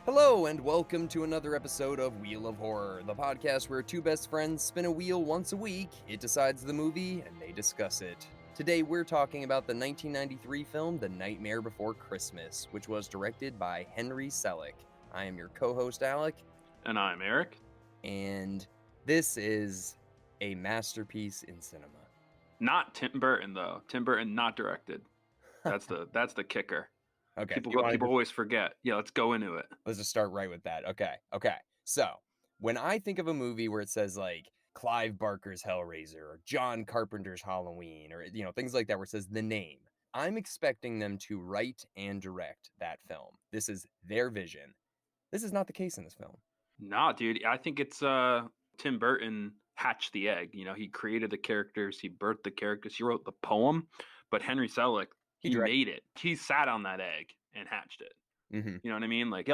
Hello, and welcome to another episode of Wheel of Horror, the podcast where two best friends spin a wheel once a week, it decides the movie, and they discuss it. Today, we're talking about the 1993 film The Nightmare Before Christmas, which was directed by Henry Selick. I am your co-host, Alec. And I'm Erik. And this is a masterpiece in cinema. Not Tim Burton, though. Tim Burton not directed. That's the kicker. Okay. People always forget. Yeah, let's go into it. Let's just start right with that. Okay. So, when I think of a movie where it says like Clive Barker's Hellraiser or John Carpenter's Halloween or things like that where it says the name, I'm expecting them to write and direct that film. This is their vision. This is not the case in this film. Nah, dude. I think it's Tim Burton hatched the egg. He created the characters, he birthed the characters, he wrote the poem, but Henry Selick, he made it. He sat on that egg and hatched it. Mm-hmm. You know what I mean? Like,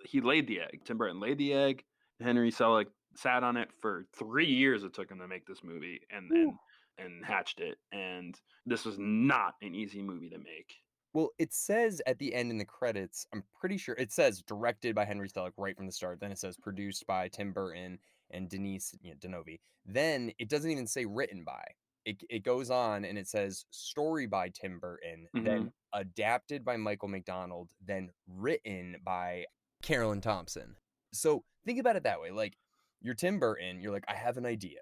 he laid the egg. Tim Burton laid the egg. Henry Selick sat on it for 3 years. It took him to make this movie and hatched it. And this was not an easy movie to make. Well, it says at the end in the credits, I'm pretty sure it says directed by Henry Selick right from the start. Then it says produced by Tim Burton and Denise Denovi. Then it doesn't even say written by. It goes on and it says story by Tim Burton, then adapted by Michael McDonald, then written by Carolyn Thompson. So think about it that way. Like, you're Tim Burton, you're like, I have an idea.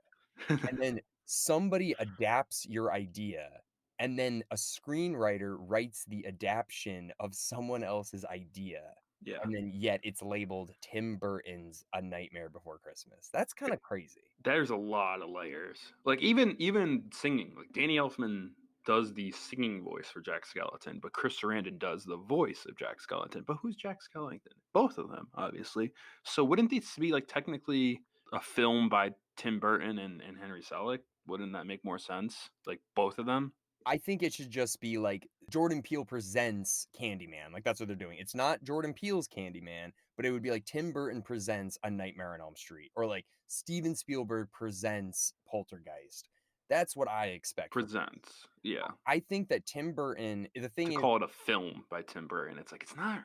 And then somebody adapts your idea. And then a screenwriter writes the adaptation of someone else's idea. Yeah. And then yet it's labeled Tim Burton's A Nightmare Before Christmas. That's kind of crazy. There's a lot of layers. Like even singing. Like Danny Elfman does the singing voice for Jack Skellington, but Chris Sarandon does the voice of Jack Skellington. But who's Jack Skellington? Both of them, obviously. So wouldn't this be like technically a film by Tim Burton and Henry Selick? Wouldn't that make more sense? Like both of them? I think it should just be like Jordan Peele presents Candyman. Like that's what they're doing. It's not Jordan Peele's Candyman, but it would be like Tim Burton presents A Nightmare on Elm Street, or like Steven Spielberg presents Poltergeist. That's what I expect. Presents, yeah. I think that Tim Burton, the thing is, call it a film by Tim Burton. It's like it's not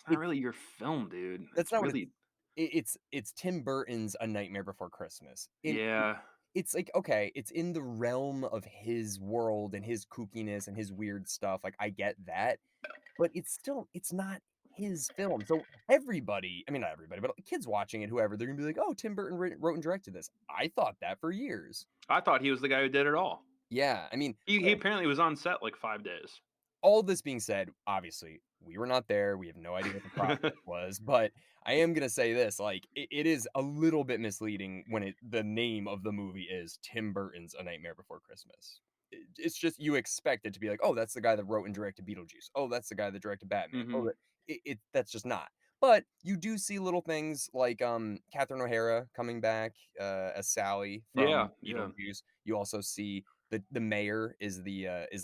really your film, dude. That's not really. It's Tim Burton's A Nightmare Before Christmas. It's like, okay, it's in the realm of his world and his kookiness and his weird stuff. Like, I get that, but it's not his film. So everybody, I mean, not everybody, but kids watching it, whoever, they're gonna be like, oh, Tim Burton wrote and directed this. I thought that for years. I thought he was the guy who did it all. Yeah, I mean, he apparently was on set like 5 days. All this being said, obviously, we were not there. We have no idea what the process was, but I am going to say this, like, it is a little bit misleading when the name of the movie is Tim Burton's A Nightmare Before Christmas. It's just, you expect it to be like, oh, that's the guy that wrote and directed Beetlejuice. Oh, that's the guy that directed Batman. Mm-hmm. Oh, that's just not. But you do see little things like Catherine O'Hara coming back as Sally from Beetlejuice. Yeah. You also see the mayor is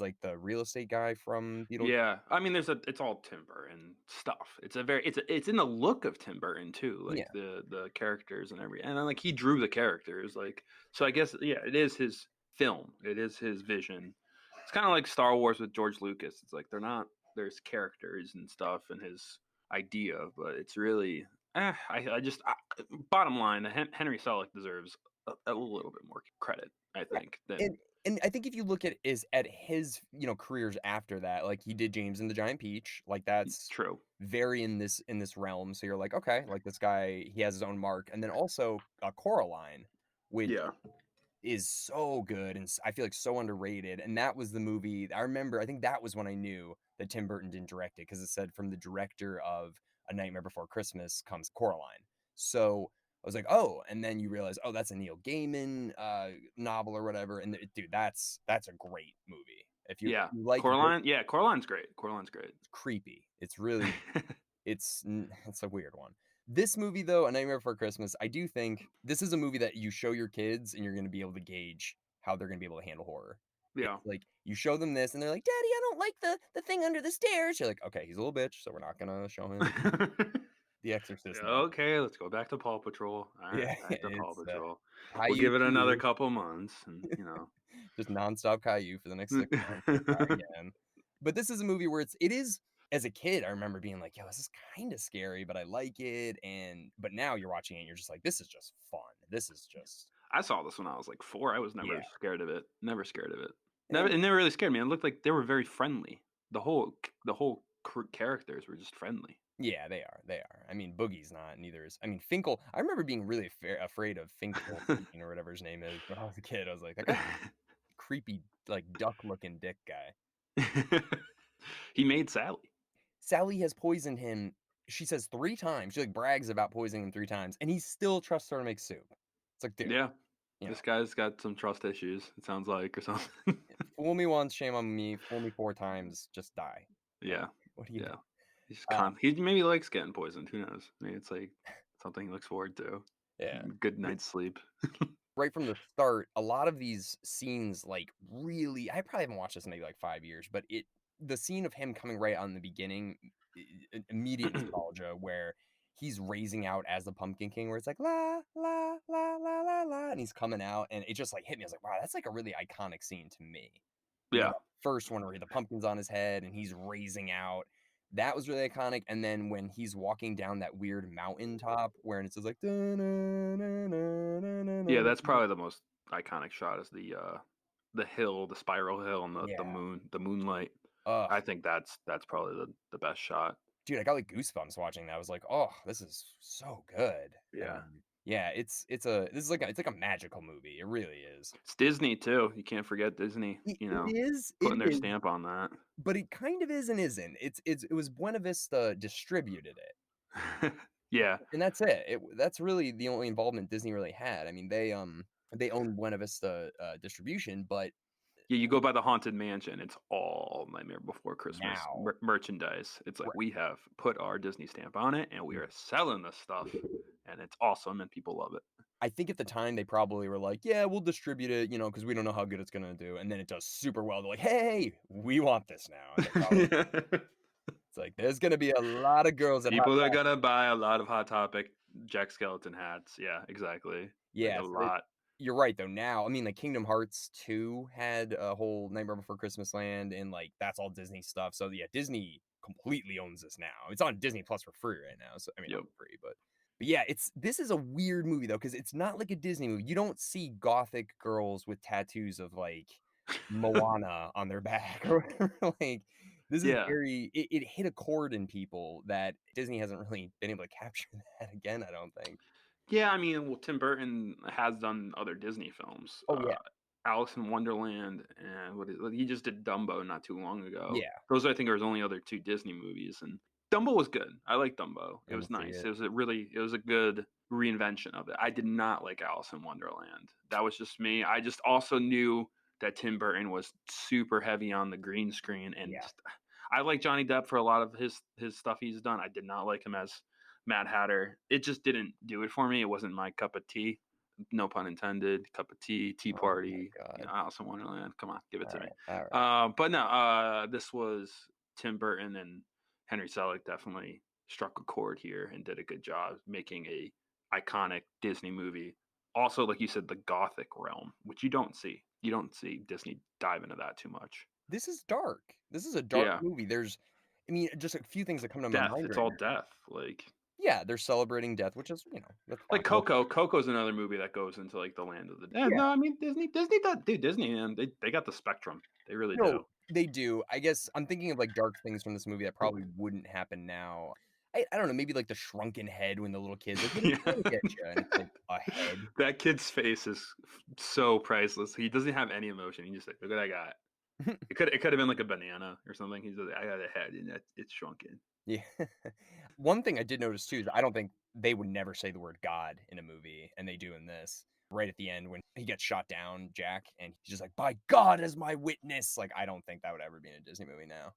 like the real estate guy from Beetlejuice. Yeah, I mean, it's all Tim Burton stuff. It's in the look of Tim Burton too, like the characters and everything. And then like he drew the characters, like, so I guess it is his film. It is his vision. It's kind of like Star Wars with George Lucas. It's like there's characters and stuff and his idea, but it's really bottom line, Henry Selick deserves a little bit more credit, I think. And I think if you look at his careers after that, like he did James and the Giant Peach, like that's true, very in this realm. So you're like, okay, like this guy, he has his own mark. And then also Coraline, which is so good and I feel like so underrated. And that was the movie I remember. I think that was when I knew that Tim Burton didn't direct it, because it said from the director of A Nightmare Before Christmas comes Coraline. So I was like, oh, and then you realize, oh, that's a Neil Gaiman novel or whatever. And dude, that's a great movie. If you like Coraline, Coraline's great. It's creepy. It's really, it's a weird one. This movie, though, A Nightmare Before Christmas, I do think this is a movie that you show your kids and you're going to be able to gauge how they're going to be able to handle horror. Yeah. It's like you show them this and they're like, Daddy, I don't like the thing under the stairs. You're like, okay, he's a little bitch, so we're not going to show him. The Exorcist. Okay, let's go back to Paw Patrol. All right, back to Paw Patrol. We'll Caillou give it another couple months, and just nonstop Caillou for the next 6 months. But this is a movie where it is as a kid, I remember being like, "Yo, this is kinda scary, but I like it," but now you're watching it and you're just like, "This is just fun. This is just." I saw this when I was like 4. I was never Yeah, scared of it. Never scared of it. Never, and it never really scared me. It looked like they were very friendly. The whole characters were just friendly. yeah, they are. I mean, Boogie's not, neither is I mean, Finkel I remember being really afraid of Finkel or whatever his name is when I was a kid. I was like, "That guy's creepy, like, duck-looking dick guy." He made Sally. Sally has poisoned him, she says 3 times. She, like, brags about poisoning him 3 times, and he still trusts her to make soup. It's like, dude, Yeah, you this know, guy's got some trust issues. It sounds like or something. fool me once, shame on me. Fool me 4 times, just die. Like, Yeah, what are you yeah. doing? He's Uh, he maybe likes getting poisoned. Who knows? Maybe it's like something he looks forward to. yeah. Good night's sleep. Right from the start, a lot of these scenes, like, really I probably haven't watched this in maybe, like, 5 years, but the scene of him coming right on the beginning, immediate nostalgia where he's raising out as the Pumpkin King, where it's like, "La, la, la, la, la, la," and he's coming out, and it just, like, hit me. I was like, "Wow, that's, like, a really iconic scene to me." Yeah, That first one where the pumpkin's on his head and he's raising out, that was really iconic, and then when he's walking down that weird mountaintop where it says, like, "Da na na na na na yeah. na That's na." probably the most iconic shot is the hill, the spiral hill, and the Yeah. moon, the moonlight. Ugh. I think that's probably the best shot. Dude, I got, like, goosebumps watching that. I was like, "Oh, this is so good." Yeah, Yeah, it's like a magical movie. It really is. it's Disney too. You can't forget Disney. It Putting their is, stamp on that. but it kind of is and isn't. It was Buena Vista distributed it, Yeah, and that's it. That's really the only involvement Disney really had. I mean, they own Buena Vista, distribution, but yeah. You go by the Haunted Mansion. It's all Nightmare Before Christmas now merchandise. It's like Right. we have put our Disney stamp on it, and we are selling this stuff, and it's awesome, and people love it. I think at the time they probably were like, "Yeah, we'll distribute it, because we don't know how good it's gonna do," and then it does super well. They're like, "Hey, we want this now," and they're probably it's like, "There's gonna be a lot of girls at Hot People are Topic." gonna buy a lot of Hot Topic Jack Skeleton hats. Yeah, exactly. Like Yeah, a so lot. you're right though, now I mean, like, Kingdom Hearts 2 had a whole Nightmare Before Christmas Land, and, like, that's all Disney stuff, so, yeah, Disney completely owns this now. It's on Disney Plus for free right now, so I mean, not Yep. free, but yeah, this is a weird movie though, because it's not like a Disney movie. You don't see gothic girls with tattoos of, like, Moana on their back or whatever, like, this is Yeah. it hit a chord in people that Disney hasn't really been able to capture that again, I don't think. Yeah, I mean, well, Tim Burton has done other Disney films. Oh, yeah. Alice in Wonderland and he just did Dumbo not too long ago. Yeah. Those I think are his only other 2 Disney movies, and Dumbo was good. I like Dumbo. I It was didn't see nice. it. It was a good reinvention of it. I did not like Alice in Wonderland. That was just me. I just also knew that Tim Burton was super heavy on the green screen, and Yeah. just I like Johnny Depp for a lot of his stuff he's done. I did not like him as Mad Hatter. It just didn't do it for me. It wasn't my cup of tea. No pun intended. Cup of tea, tea Oh my party. god. Alice in Wonderland. Come on, give it to me. Alright. But no, this was Tim Burton and Henry Selick definitely struck a chord here and did a good job making a iconic Disney movie. Also, like you said, the gothic realm, which you don't see. You don't see Disney dive into that too much. This is dark. This is a dark Yeah, movie. I mean, just a few things that come to my death. mind It's right all now. death. Yeah, they're celebrating death, which is, that's fine. Like Coco. Coco's another movie that goes into, like, the land of the dead. Yeah. No, I mean, Disney does dude, Disney, man, they got the spectrum. They really do. No, they do. I guess I'm thinking of, like, dark things from this movie that probably wouldn't happen now. I don't know, maybe, like, the shrunken head when the little kid's like, "What are you Yeah. trying to get you?" And it's, like, a head. That kid's face is so priceless. He doesn't have any emotion. He just like, "Look what I got." It could have been like a banana or something. He's like, "I got a head and it's shrunken." Yeah. One thing I did notice too is I don't think they would never say the word God in a movie, and they do in this. Right at the end when he gets shot down, Jack, and he's just like, "By God as my witness!" Like, I don't think that would ever be in a Disney movie now.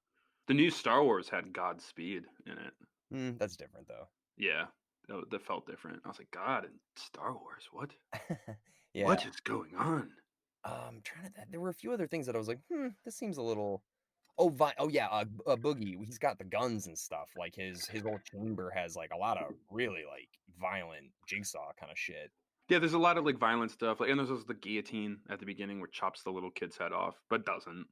The new Star Wars had Godspeed in it. That's different though. Yeah. That felt different. I was like, "God in Star Wars? What? Yeah. What is going on?" Trying to there were a few other things that I was like, this seems a little." Oh yeah, Boogie, he's got the guns and stuff. Like his old chamber has like a lot of really like violent jigsaw kind of shit. Yeah, there's a lot of like violent stuff. Like, and there's also the guillotine at the beginning, which chops the little kid's head off, but doesn't.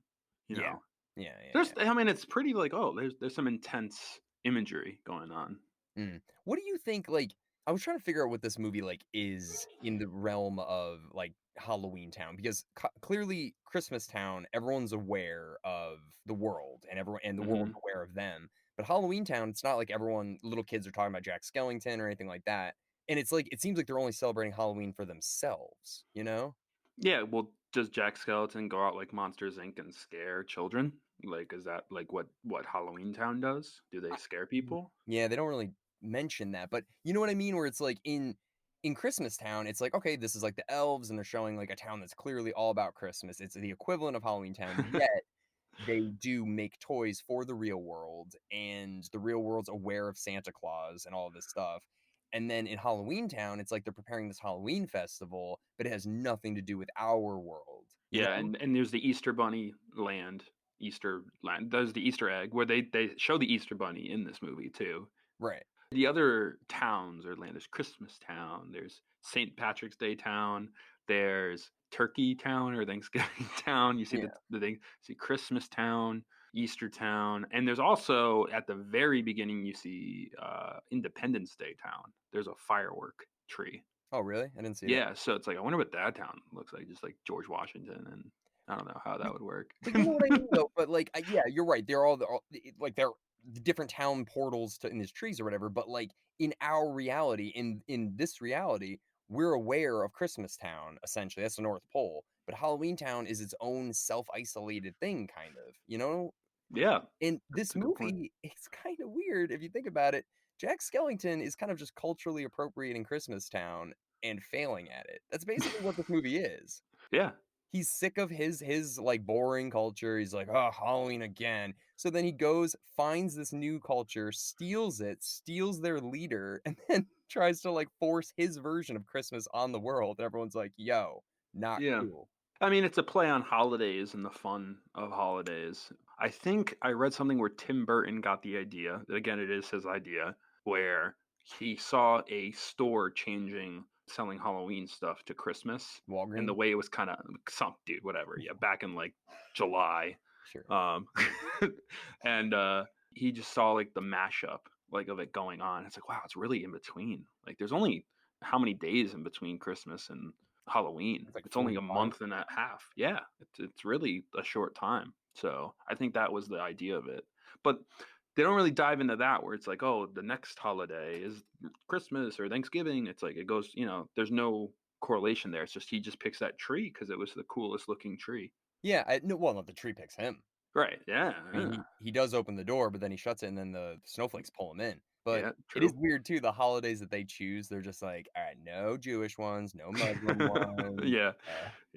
You Yeah. know. Yeah, yeah, There's I mean, it's pretty like, oh, there's some intense imagery going on. yeah. What do you think, like I was trying to figure out what this movie, like, is in the realm of, like, Halloween Town because clearly Christmas Town, everyone's aware of the world and the world's Mhm. aware of them. But Halloween Town, it's not like little kids are talking about Jack Skellington or anything like that. And it's like it seems like they're only celebrating Halloween for themselves, you know? Yeah, well, does Jack Skeleton go out like Monsters Inc. and scare children? Like, is that like what Halloween Town does? Do they scare Mhm. people? Yeah, they don't really mention that, but you know what I mean? Where it's like in Christmas Town, it's like, okay, this is like the elves, and they're showing like a town that's clearly all about Christmas. It's the equivalent of Halloween Town, yet they do make toys for the real world, and the real world's aware of Santa Claus and all of this stuff. And then in Halloween Town, it's like they're preparing this Halloween festival, but it has nothing to do with our world, you Yeah, know? and there's the Easter Bunny land, Easter land. There's the Easter egg where they show the Easter Bunny in this movie too. Right. The other towns are land. There's Christmas Town. There's St. Patrick's Day Town. There's Turkey Town or Thanksgiving Town. You see Yeah. the thing. See Christmas Town, Easter Town, and there's also at the very beginning you see Independence Day Town. There's a firework tree. Oh, really? I didn't see that. Yeah, so it's like I wonder what that town looks like. Just like George Washington, and I don't know how that would work. But you know what I mean, though? But, like, yeah, you're right. They're the different town portals to in these trees or whatever, but, like, in our reality, in this reality, we're aware of Christmas Town, essentially. That's the North Pole. But Halloween Town is its own self-isolated thing, kind of, you know? Yeah, And that's this a good point. movie, it's kinda weird if you think about it. Jack Skellington is kind of just culturally appropriating Christmas Town and failing at it. That's basically what this movie is. Yeah, He's sick of his, like, boring culture, he's like, "Oh, Halloween again." So then he goes, finds this new culture, steals it, steals their leader, and then tries to, like, force his version of Christmas on the world, and everyone's like, "Yo, not yeah. cool." I mean, it's a play on holidays and the fun of holidays. I think I read something where Tim Burton got the idea, that again, it is his idea, where he saw a store changing, selling Halloween stuff to Christmas. And the Walgreens? way it was kind of some dude, whatever. Yeah, back in like July. Sure. Um, and he just saw like the mashup like of it going on. It's like, wow, it's really in between. Like, there's only how many days in between Christmas and Halloween. It's like It's only a 45. month and a half. Yeah, it's really a short time. So I think that was the idea of it. But they don't really dive into that where it's like, oh, the next holiday is Christmas or Thanksgiving. It's like it goes, there's no correlation there. It's just he just picks that tree because it was the coolest looking tree. Yeah, I no, well, no, the tree picks him. Right. I mean, Yeah. he does open the door, but then he shuts it, and then the snowflakes pull him in. But Yeah. it is True. weird too, the holidays that they choose, they're just like, "Alright, no Jewish ones, no Muslim ones." Yeah.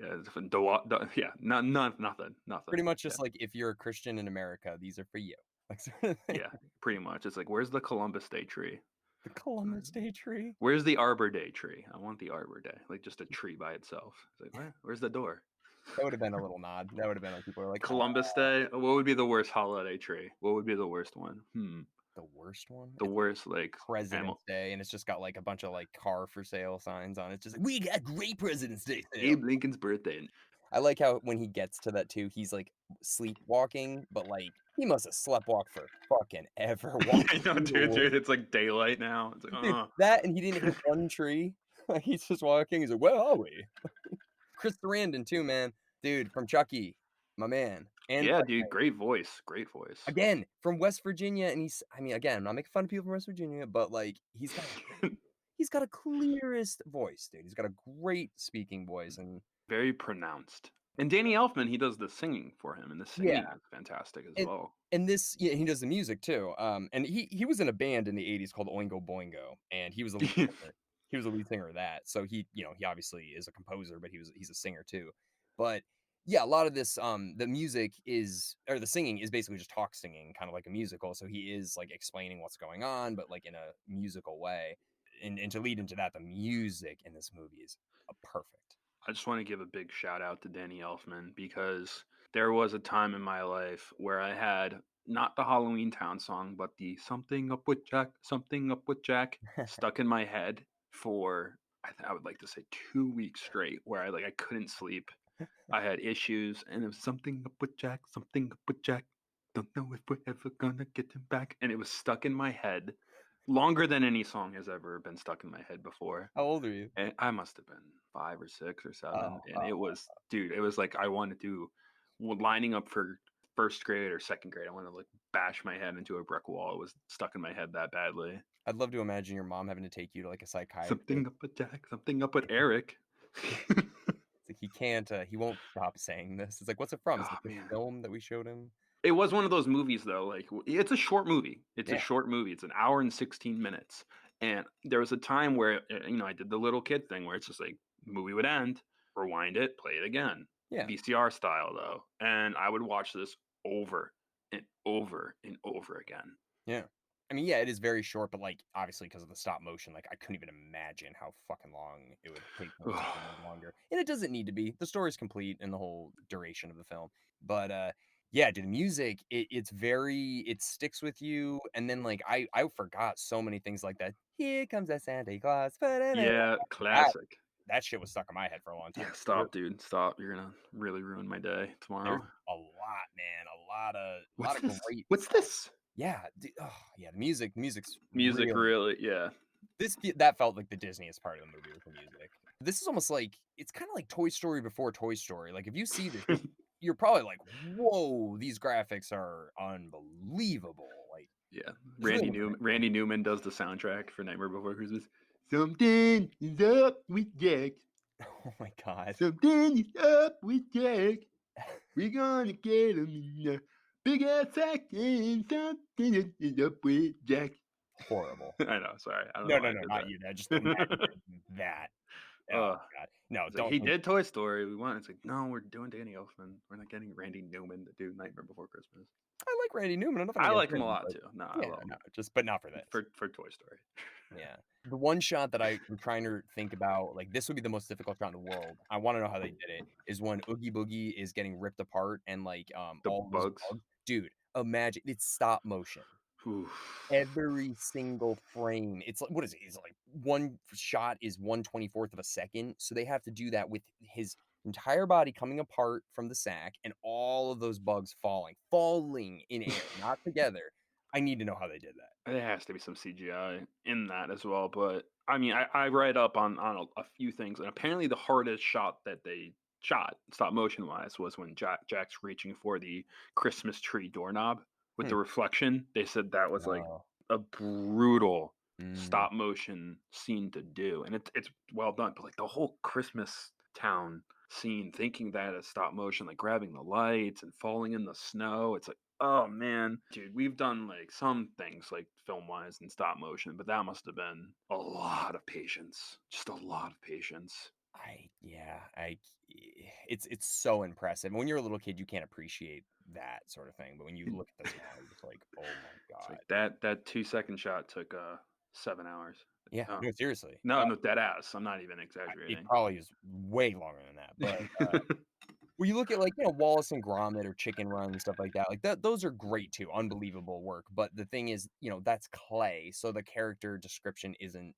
uh, Yeah. Yeah. Nothing. Pretty Nothing. much Yeah. just like, "If you're a Christian in America, these are for you." Like, sort of thing. Yeah. Pretty much. It's like, where's the Columbus Day tree? The Columbus Day tree. Where's the Arbor Day tree? I want the Arbor Day, like just a tree by itself. It's like, where's the door? That would've been a little nod. That would've been like, people are like, "Ah." Columbus Day. What would be the worst holiday tree? What would be the worst one? The worst one? The It's worst like animal. President's Day, and it's just got, like, a bunch of, like, car for sale signs on it. It's just like, "We got great President's Day sale." Abe Lincoln's birthday. I like how when he gets to that too, he's, like, sleepwalking, but, like, he must have sleptwalked for fucking ever walking I know, through the dude. woods. It's like daylight now. It's like, Dude, that and he didn't hit one tree. Like, he's just walking, he's like, "Where are we?" Chris Sarandon too, man. Dude, from Chucky, my man, and yeah, Dark dude. Knight. Great voice. Great voice. Again, from West Virginia, and I mean, again, I'm not making fun of people from West Virginia, but, like, he's got a clearest voice, dude. He's got a great speaking voice, and Very pronounced. And Danny Elfman, he does the singing for him, and the yeah. singing is fantastic as And well. this yeah, he does the music too, and he was in a band in the '80s called Oingo Boingo, and he was the lead singer. He was the lead singer of that, so he obviously is a composer, but he's a singer too. But, yeah, a lot of this, the music is or the singing is basically just talk singing, kinda like a musical, so he is, like, explaining what's going on, but, like, in a musical way. And to lead into that, the music in this movie is, perfect. I just want to give a big shout out to Danny Elfman because there was a time in my life where I had not the Halloween Town song, but the Something Up with Jack, Something Up with Jack stuck in my head for, I would like to say 2 weeks straight, where I couldn't sleep. I had issues, and it was something up with Jack, something up with Jack. Don't know if we're ever gonna get him back. And it was stuck in my head longer than any song has ever been stuck in my head before. How old are you? And I must have been 5 or 6 or Oh, 7, and it was dude, it was like I wanted to lining up for 1st grade or 2nd grade, I wanted to, like, bash my head into a brick wall. It was stuck in my head that badly. I'd love to imagine your mom having to take you to, like, a psychiatrist. Something up with Jack, something up with Eric. It's like, he won't stop saying this. It's like, "What's it from?" It's Oh, like, "The man. film that we showed him." It was one of those movies though, like, it's a short movie. It's a Yeah, short movie. It's an hour and 16 minutes, and there was a time where, I did the little kid thing where it's just like, movie would end, rewind it, play it again, yeah. VCR style though, and I would watch this over and over and over again. Yeah. I mean, yeah, it is very short, but, like, obviously because of the stop motion, like, I couldn't even imagine how fucking long it would take them to make longer, and it doesn't need to be. The story's complete in the whole duration of the film, but, yeah, dude, the music, it's very it sticks with you, and then, like, I forgot so many things like that. "Here comes the Santa Claus, ba-da-da." Yeah, That classic. that shit was stuck in my head for a long time. Yeah, stop, dude, stop. You're gonna really ruin my day There's tomorrow. a lot, man, a What's lot of this? great What's songs. this? Yeah, yeah, the music's Music really really, yeah. that felt like the Disneyest part of the movie with the music. This is almost like it's kinda like Toy Story before Toy Story, like, if you see this, you're probably like, "Whoa, these graphics are unbelievable," like, Yeah, it's really Randy Newman does the soundtrack for Nightmare Before Christmas. Something is up with Jack. oh my god. Something is up with Jack. We're gonna get him in a big ass sack and something is up with Jack. Horrible. I know, sorry. I don't know No, why no, I no, did not you, that just imagine that. that. Oh Ugh. god. No, It's like don't he think did Toy Story. We want. It's like no, we're doing Danny Elfman. We're not getting Randy Newman to do Nightmare Before Christmas. I like Randy Newman, I have nothing I against like him a him, lot but too. No, I yeah, love no, him just but not for this. for Toy Story. Yeah. The one shot that I'm trying to think about, like, this would be the most difficult shot in the world. I wanna know how they did it, is when Oogie Boogie is getting ripped apart and, like, The all those bugs. bugs dude, imagine it's stop motion. Oof. Every single frame. It's like what is it? It's like one shot is 1/24th of a second, so they have to do that with his entire body coming apart from the sack and all of those bugs falling in air, not together. I need to know how they did that. There has to be some CGI in that as well, but I mean, I read up on a few things, and apparently the hardest shot that they shot stop motion wise was when Jack's reaching for the Christmas tree doorknob with Hmm. the reflection. They said that was like Oh. a brutal Mm. stop motion scene to do, and it's well done. But like the whole Christmas town scene, thinking that as stop motion, like grabbing the lights and falling in the snow, it's like oh man, dude, we've done like some things like film wise and stop motion, but that must have been a lot of patience. Just a lot of patience. I yeah, it's so impressive. When you're a little kid, you can't appreciate that sort of thing, but when you It- look at this now, you're just like, "Oh my it's god." like that 2 second shot took 7 hours. Yeah, Oh, no, seriously. no, no, dead ass. I'm not even It exaggerating. probably is way longer than that, but, when you look at, like, Wallace and Gromit or Chicken Run and stuff like that, like, those are great too, unbelievable work, but the thing is, that's clay, so the character description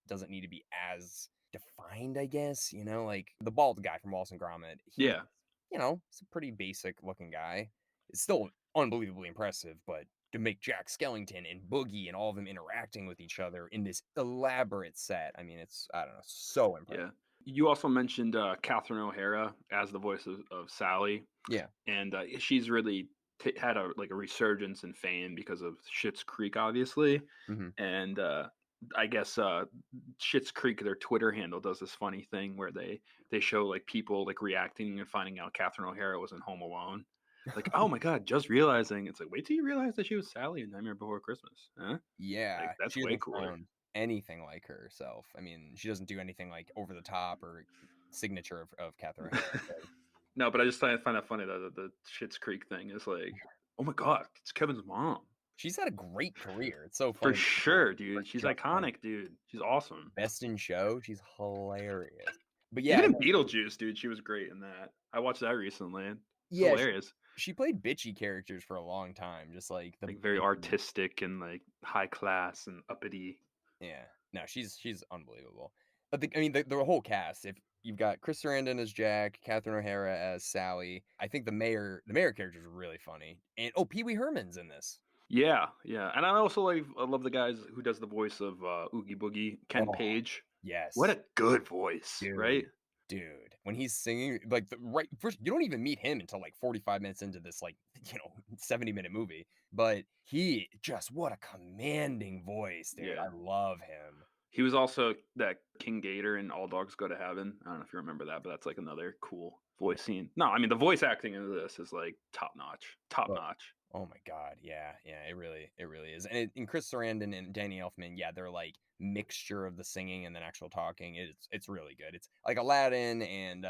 doesn't need to be as defined, I guess, like, the bald guy from Wallace and Gromit, Yeah, he's a pretty basic looking guy. It's still unbelievably impressive, but to make Jack Skellington and Boogie and all of them interacting with each other in this elaborate set, I mean, it's I don't know, so impressive. yeah. You also mentioned Catherine O'Hara as the voice of Sally, Yeah. and she's really had a resurgence in fame because of Schitt's Creek, obviously, Mhm. and I guess Schitt's Creek, their Twitter handle, does this funny thing where they show like people like reacting and finding out Catherine O'Hara was in Home Alone. Like, oh my god, just realizing it's like, wait till you realize that she was Sally in Nightmare Before Christmas, huh? Like, Yeah, that's she way doesn't cooler. sound anything like herself. I mean, she doesn't do anything, like, over the top or signature of Catherine O'Hara, but No, but I just find that funny that the Schitt's Creek thing is like, oh my god, it's Kevin's mom. she's had a great career. It's so For funny that people sure, are dude. She's just now iconic, dude. She's awesome. Best in Show, she's hilarious. But yeah, Even I in know Beetlejuice, dude, she was great in that. I watched that recently. It's yeah, hilarious. she played bitchy characters for a long time, just like the Like very bitchy artistic and like high class and uppity. yeah. No, she's unbelievable. I mean, the whole cast, if you've got Chris Sarandon as Jack, Catherine O'Hara as Sally, I think the mayor character is really funny, and oh, Pee Wee Herman's in this. Yeah, yeah. And I love the guys who does the voice of Oogie Boogie, Ken Oh, Page. What yes. a good voice, right? Dude, dude, when he's singing, like, the right first you don't even meet him until, like, 45 minutes into this, like, 70-minute movie, but he just what a commanding voice, dude, Yeah. I love him. He was also that King Gator in All Dogs Go to Heaven. I don't know if you remember that, but that's like another cool voice scene. No, I mean the voice acting in this is like top notch, top Oh notch. oh my god, yeah, yeah, it really is, and Chris Sarandon and Danny Elfman, yeah, they're, like, mixture of the singing and then actual talking, it's really good, it's like Aladdin and,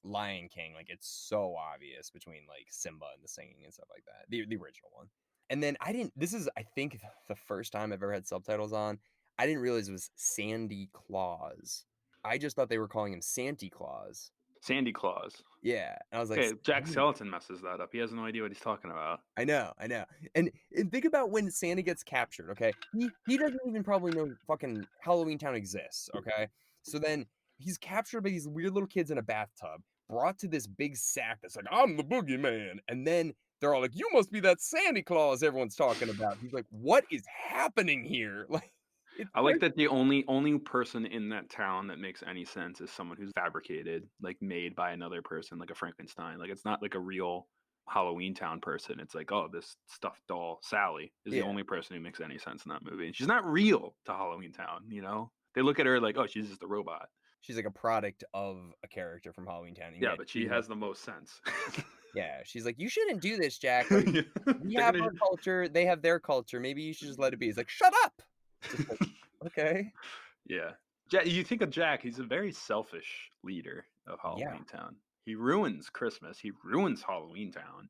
Lion King, like, it's so obvious between, like, Simba and the singing and stuff like that, the original one, and then I didn't this is, I think, the first time I've ever had subtitles on, I didn't realize it was Sandy Claus. I just thought they were calling him Santy Claus. Sandy Claus. Yeah, and I was like, Okay, Jack "Sandy." Skeleton messes that up. He has no idea what he's talking about. I know, I know. And think about when Santa gets captured, okay? He doesn't even probably know fucking Halloween Town exists, okay? So then he's captured by these weird little kids in a bathtub, brought to this big sack that's like, "I'm the boogeyman." And then they're all like, "You must be that Santa Claus everyone's talking about." He's like, "What is happening here?" Like, it's I like crazy. that the only person in that town that makes any sense is someone who's fabricated, like made by another person, like a Frankenstein. Like it's not like a real Halloween Town person. It's like, oh, this stuffed doll Sally is the Yeah. only person who makes any sense in that movie. And she's not real to Halloween Town, you know? They look at her like, oh, she's just a robot. She's like a product of a character from Halloween Town, and Yeah, yet but she she's like has the most sense. yeah, she's like, "You shouldn't do this, Jack, like, we They're have gonna our culture, they have their culture, maybe you should just let it be." He's like, "Shut up!" It's just like, "Okay." Yeah. Jack, you think of Jack, he's a very selfish leader of Yeah, Halloween Town. He ruins Christmas, he ruins Halloween Town.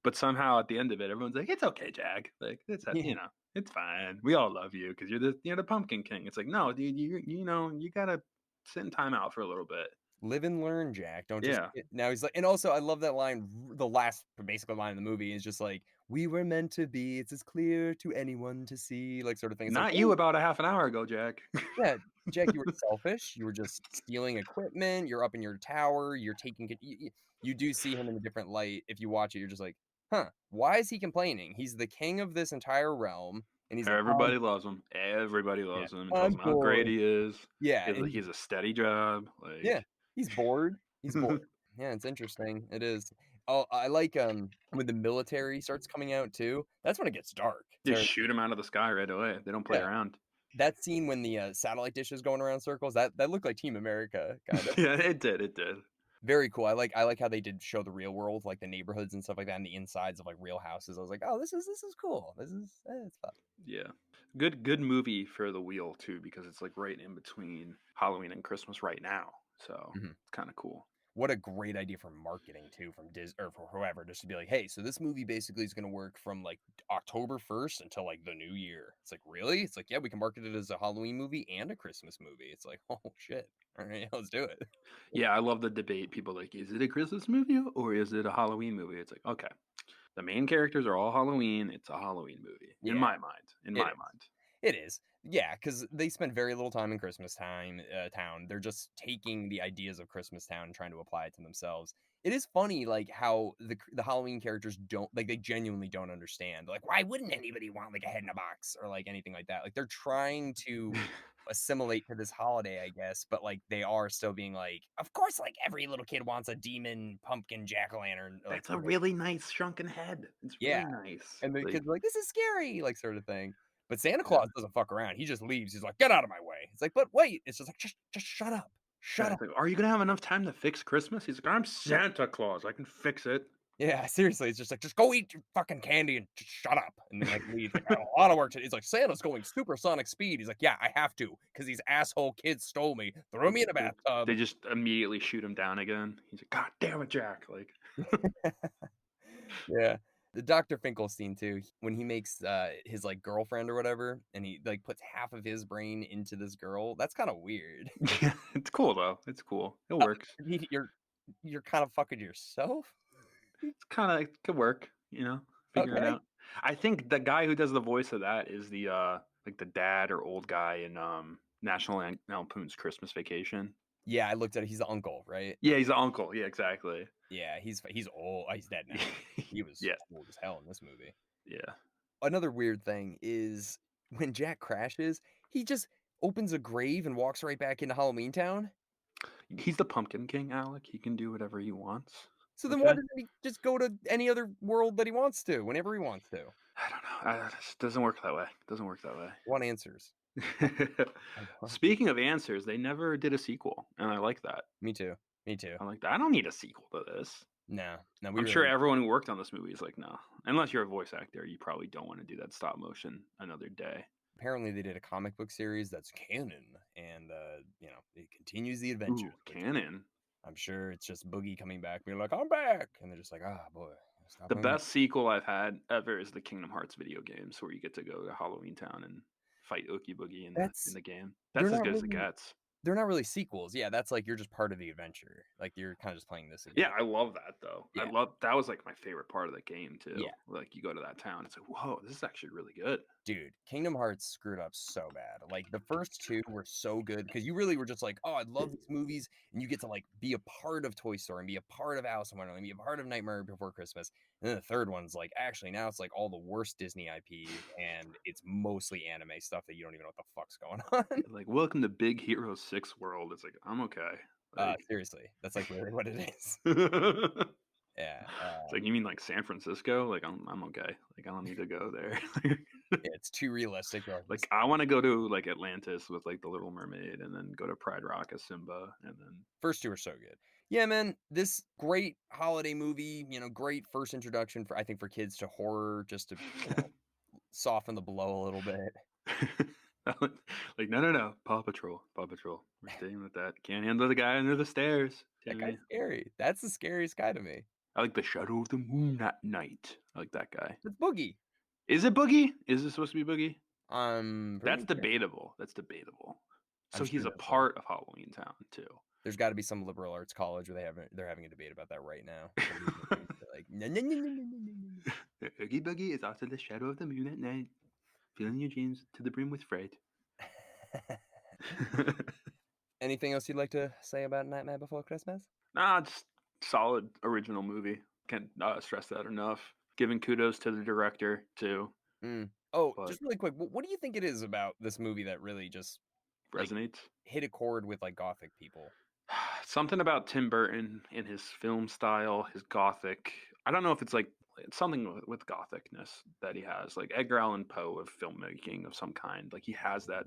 But somehow at the end of it, everyone's like, "It's okay, Jack. Like yeah. it's fine. We all love you because you're the Pumpkin King." It's like, no, dude, you gotta sit in time out for a little bit. Live and learn, Jack, don't just Yeah, get now he's like and also I love that line, the last basically line in the movie is just like, "We were meant to be, it's as clear to anyone to see," like, sort of thing. It's like, not you "Wait, about a half an hour ago, Jack. yeah, Jack, you were selfish, you were just stealing equipment, you're up in your tower, you're taking it you do see him in a different light. If you watch it, you're just like, "Huh, why is he complaining? He's the king of this entire realm, and he's like, "I'm Everybody loves him. Everybody yeah, loves him and tells I'm him how great bored." he is. Yeah, and He has a steady job. yeah, Like, he's bored, he's bored. Yeah, it's interesting, it is. Oh, I like, when the military starts coming out too, that's when it gets dark. just shoot him out of the sky right away. They don't play Yeah, around. that scene when the, satellite dish is going around circles, that looked like Team America, kinda. Yeah, it did. It did. Very cool. I like how they did show the real world, like the neighborhoods and stuff like that, and the insides of, like, real houses. I was like, "Oh, this is cool. It's fun." Yeah. Good movie for the wheel too, because it's like right in between Halloween and Christmas right now. So Mhm. it's kind of cool. What a great idea for marketing too from or for whoever, just to be like, "Hey, so this movie basically is gonna work from, like, October 1st until, like, the new year." It's like, "Really?" It's like, "Yeah, we can market it as a Halloween movie and a Christmas movie." It's like, "Oh, shit. Alright, let's do it." Yeah, I love the debate. People like, is it a Christmas movie or is it a Halloween movie? It's like, okay, the main characters are all Halloween. It's a Halloween movie in Yeah, my mind. In it my is. mind. It is. Yeah, because they spend very little time in Christmas time town. They're just taking the ideas of Christmas Town and trying to apply it to themselves. It is funny, like, how the Halloween characters don't like, they genuinely don't understand. Like, why wouldn't anybody want, like, a head in a box or, like, anything like that? Like, they're trying to assimilate to this holiday, I guess, but, like, they are still being like, "Of course, like, every little kid wants a demon, pumpkin, jack-o'-lantern," like, That's a sort of really nice shrunken head. It's yeah. really nice. And the Like, kids are like, "This is scary," like, sort of thing. But Santa yeah. Claus doesn't fuck around. He just leaves. He's like, "Get out of my way." It's like, "But wait." It's just like, "Just shut up. Yeah, Shut it's up." like, are you gonna have enough time to fix Christmas? He's like, I'm Santa Claus. I can fix it. Yeah, seriously. It's just like, "Just go eat your fucking candy and just shut up." And then, like, leaves. Like, "I have a lot of work to do." He's like, "Santa's going supersonic speed." He's like, "Yeah, I have to, because these asshole kids stole me, threw me in a They bathtub." just immediately shoot him down again. He's like, God damn it, Jack. Like, Yeah. The Dr. Finkelstein too, when he makes, his, like, girlfriend or whatever, and he, like, puts half of his brain into this girl, that's kinda weird. yeah, it's cool though. It's cool. It Uh, works. you're kind of fucking yourself? It's kind of it could work, figuring Okay. out. I think the guy who does the voice of that is the like the dad or old guy in National Lampoon's Christmas Vacation. Yeah, I looked at it. He's the uncle, right? Yeah, he's the uncle. Yeah, exactly. Yeah, he's old. He's dead now. He was Yeah, old as hell in this movie. yeah. Another weird thing is when Jack crashes, he just opens a grave and walks right back into Halloween Town. He's the Pumpkin King, Alec. He can do whatever he wants. So then why Okay. doesn't he just go to any other world that he wants to, whenever he wants to? I don't know. It doesn't work that way. Doesn't work that way. I want answers. I want- Speaking of answers, they never did a sequel, and I like that. Me too. Me too. I like that. I don't need a sequel to this. No, no, we I'm really sure everyone who worked on this movie is like, no. Unless you're a voice actor, you probably don't want to do that stop motion another day. apparently they did a comic book series that's canon, and it continues the adventure. Ooh, canon. I'm sure it's just Boogie coming back, being like, "I'm back," and they're just like, "Ah, boy, stop The coming back." best sequel I've had ever is the Kingdom Hearts video games, where you get to go to Halloween Town and fight Ookie Boogie in That's the game. they're That's as not good as it really gets. they're not really sequels. Yeah, that's like you're just part of the adventure. Like you're kind of just playing this Yeah, again. I love that though. Yeah, That was like my favorite part of the game too. yeah. Like you go to that town, it's like, whoa, this is actually really good. Dude, Kingdom Hearts screwed up so bad. Like the first two were so good because you really were just like, "Oh, I love these movies," and you get to like be a part of Toy Story and be a part of Alice in Wonderland, and be a part of Nightmare Before Christmas. And then the third one's like, actually, now it's like all the worst Disney IPs, and it's mostly anime stuff that you don't even know what the fuck's going on. Like, welcome to Big Hero 6 world. It's like, I'm okay. Like, Seriously, that's like really what it is. it's Yeah, like, you mean like San Francisco? Like, I'm okay. Like, I don't need to go there. it's too realistic. You're Like, I want to go to like Atlantis with like the Little Mermaid, and then go to Pride Rock as Simba, and then first two are so good. Yeah, man, this great holiday movie, great first introduction for I think for kids to horror, just to soften the blow a little bit. like, no, Paw Patrol, Paw Patrol. We're staying with that. Can't handle the guy under the stairs. That You know what I guy's mean? scary. That's the scariest guy to me. I like the shadow of the moon at night. I like that guy. It's Boogie. Is it Boogie? Is it supposed to be Boogie? I'm That's pretty sure. debatable. That's debatable. So I'm he's sure a part of Halloween Town too. there's got to be some liberal arts college where they're having a debate about that right now. They're like, no, no, no, no, no, no, no. Oogie Boogie is also the shadow of the moon at night, filling your dreams to the brim with fright. Anything else you'd like to say about Nightmare Before Christmas? Nah, just solid original movie. Can't stress that enough. Giving kudos to the director too. Oh, But just really quick, what do you think it is about this movie that really just like resonates. hit a chord with like gothic people? Something about Tim Burton and his film style, his gothic. I don't know if it's like it's something with gothicness that he has, like Edgar Allan Poe of filmmaking of some kind. Like he has that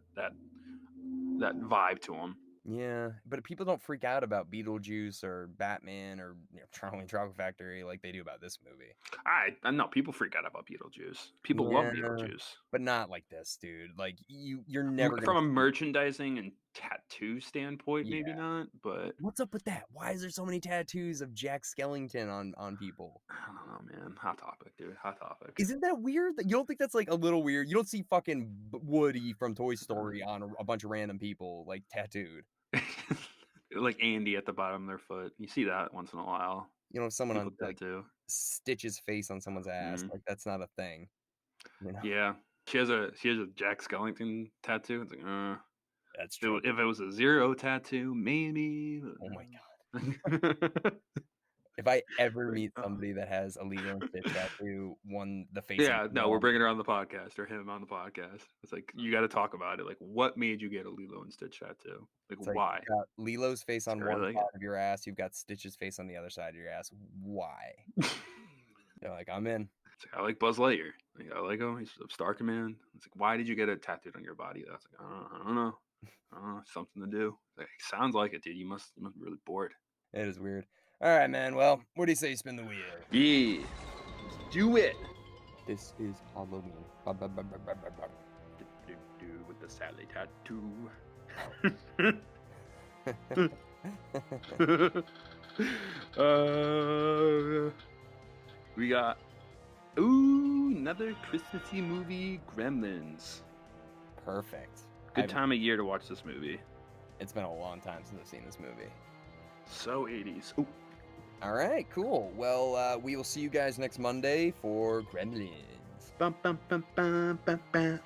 vibe to him. Yeah, but people don't freak out about Beetlejuice or Batman or Charlie and Chocolate Factory like they do about this movie. I know people freak out about Beetlejuice. People love Yeah, Beetlejuice. but not like this, dude. Like you're never From gonna a merchandising and tattoo standpoint, maybe Yeah. not, but What's up with that? Why is there so many tattoos of Jack Skellington on people? I don't know, man. Hot topic, dude. Hot topic. Isn't that weird? You don't think that's like a little weird? You don't see fucking Woody from Toy Story on a bunch of random people like tattooed. Like Andy at the bottom of their foot. You see that once in a while. Someone People on like tattoo. Stitch's face on someone's ass. Mhm. Like that's not a thing. Yeah. She has a Jack Skellington tattoo. It's like, That's true. if it was a zero tattoo, maybe. Oh my god. If I ever Like, meet somebody that has a Lilo and Stitch tattoo, the face. yeah, no, we're bringing her on the podcast or him on the podcast. It's like you got to talk about it. Like, what made you get a Lilo and Stitch tattoo? Like, why? You've got Lilo's face on one Really? side of your ass. You've got Stitch's face on the other side of your ass. Why? You're like, I'm in. It's like, I like Buzz Lightyear. Like, I like him. He's a Star Command. It's like, why did you get it tattooed on your body? That's like, I don't know. Something to do. Like, sounds like it, dude. You must be really bored. It is weird. All right, man. Well, what do you say you spin the wheel? Yeah. Do it. This is Halloween. With the Sally tattoo. We got another Christmassy movie, Gremlins. Perfect. Good time of year to watch this movie. It's been a long time since I've seen this movie. So 80s. Ooh. All right, cool. Well, we will see you guys next Monday for Gremlins. Bum, bum, bum, bum, bum, bum.